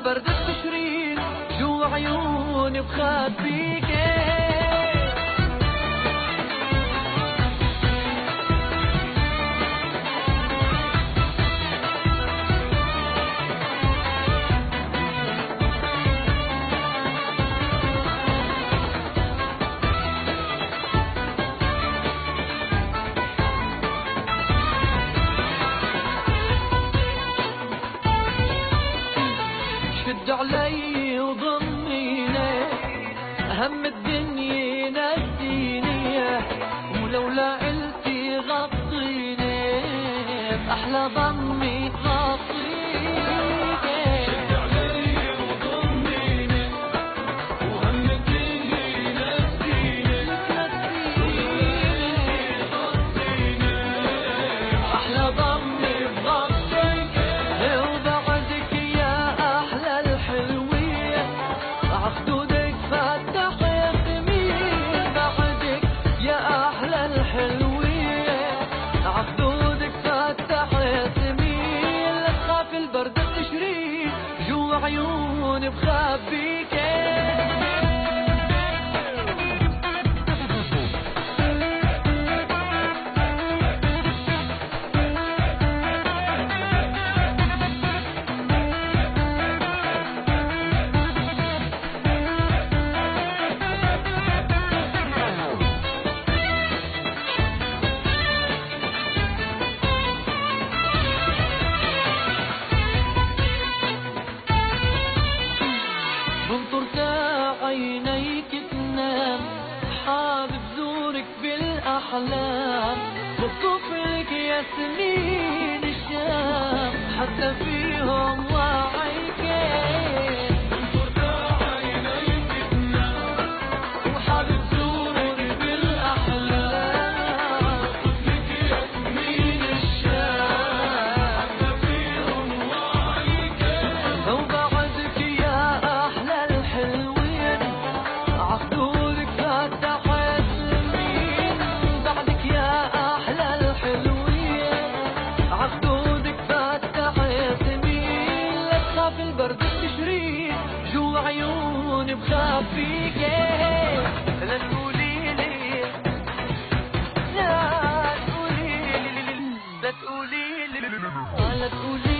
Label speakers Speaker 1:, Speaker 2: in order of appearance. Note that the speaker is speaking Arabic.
Speaker 1: البرد التشرين جوا عيوني بخبيك. شد علي وضميني هم الدنيا نسيني، ولولا قلتي غطيني بأحلى ضمي غطيني.
Speaker 2: شد علي وضميني وهم الدنيا نسيني، غطيني
Speaker 1: أحلى ضمي بغطيك. وبعدك يا أحلى الحلوين عخدودك فتح ياسمين. بعدك يا أحلى الحلوين عخدودك فتح ياسمين. لا تخاف البرد التشرين جوا عيوني بخبيك. بنطر عينيك تنام حابب زورك بالأحلام. بصف لك ياسمين الشام حتى فيهم وعيك.
Speaker 2: بنطر عينيك تنام
Speaker 1: وحابب زورك بالأحلام.
Speaker 2: بصف لك ياسمين الشام حتى فيهم وعيك.
Speaker 1: وبعدك يا أحلى الحلوين عخدودك فتح ياسمين. بعدك يا أحلى الحلوين عخدودك فتح ياسمين. لا تخاف البرد التشرين جوا عيوني بخبيك. لا تقوليلي لا تقوليلي لا تقوليلي